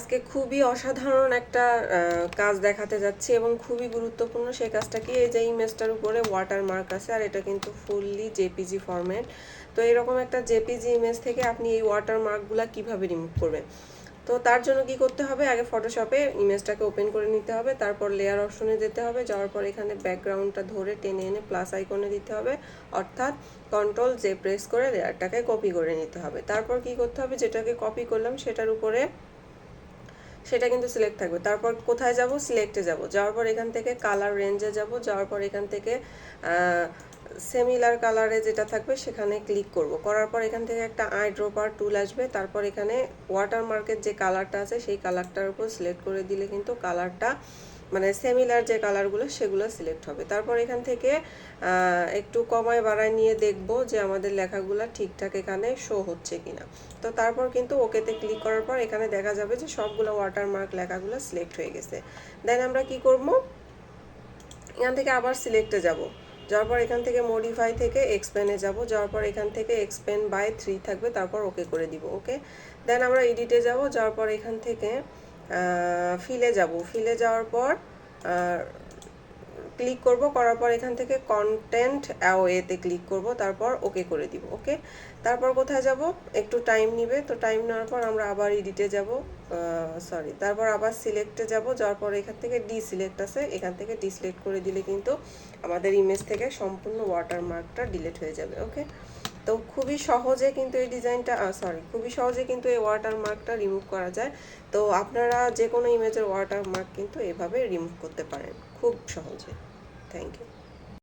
আজকে খুবই অসাধারণ একটা কাজ দেখাতে যাচ্ছি এবং খুবই গুরুত্বপূর্ণ। সেই কাজটা কি, এই যে ইমেজটার উপরে ওয়াটারমার্ক আছে আর এটা কিন্তু ফুললি জেপিজি ফরম্যাট। তো এরকম একটা জেপিজি ইমেজ থেকে আপনি এই ওয়াটারমার্কগুলো কিভাবে রিমুভ করবেন। তো তার জন্য কি করতে হবে, আগে ফটোশপে ইমেজটাকে ওপেন করে নিতে হবে, তারপর লেয়ার অপশনে যেতে হবে, যাওয়ার পর এখানে ব্যাকগ্রাউন্ডটা ধরে টেনে এনে প্লাস আইকনে দিতে হবে, অর্থাৎ কন্ট্রোল জে প্রেস করে লেয়ারটাকে কপি করে নিতে হবে। তারপর কি করতে হবে, যেটাকে কপি করলাম সেটার উপরে সেটা কিন্তু সিলেক্ট থাকবে। তারপর কোথায় যাব, সিলেক্টে যাব, যাওয়ার পর এখান থেকে কালার রেঞ্জে যাব, যাওয়ার পর এখান থেকে সিমিলার কালারে যেটা থাকবে সেখানে ক্লিক করব। করার পর এখান থেকে একটা আই ড্রপার টুল আসবে, তারপর এখানে ওয়াটারমার্কের যে কালারটা আছে সেই কালারটার উপর সিলেক্ট করে দিলে কিন্তু কালারটা মানে সিমিলার যে কালারগুলো সেগুলো সিলেক্ট হবে। তারপর এখান থেকে একটু কমায় বাড়ায় নিয়ে দেখব যে আমাদের লেখাগুলো ঠিকঠাক এখানে শো হচ্ছে কিনা। তো তারপর কিন্তু ওকেতে ক্লিক করার পর এখানে দেখা যাবে যে সবগুলো ওয়াটারমার্ক লেখাগুলো সিলেক্ট হয়ে গেছে। দেন আমরা কি করব, এখান থেকে আবার সিলেক্টে যাব, যাওয়ার পর এখান থেকে মডিফাই থেকে এক্সপ্যান্ডে যাব, যাওয়ার পর এখান থেকে এক্সপ্যান্ড বাই 3 থাকবে, তারপর ওকে করে দিব। ওকে, দেন আমরা এডিটে যাব, যাওয়ার পর এখান থেকে ফিলে যাব, ফিলে যাওয়ার পর ক্লিক করব, করার পর এখান থেকে কন্টেন্ট এতে ক্লিক করব, তারপর ওকে করে দিব। ওকে, তারপর কোথায় যাব, একটু টাইম নিবে, তো টাইম নেওয়ার পর আমরা আবার এডিটে যাব, তারপর আবার সিলেক্টে যাব, যাওয়ার পর এখান থেকে ডিসিলেক্ট আছে, এখান থেকে ডিসিলেক্ট করে দিলে কিন্তু আমাদের ইমেজ থেকে সম্পূর্ণ ওয়াটারমার্কটা ডিলিট হয়ে যাবে। ওকে, তো খুবই সহজে কিন্তু এই ডিজাইনটা খুবই সহজে কিন্তু এই ওয়াটারমার্কটা রিমুভ করা যায়। তো আপনারা যে কোনো ইমেজের ওয়াটারমার্ক কিন্তু এভাবে রিমুভ করতে পারেন খুব সহজে। Thank you.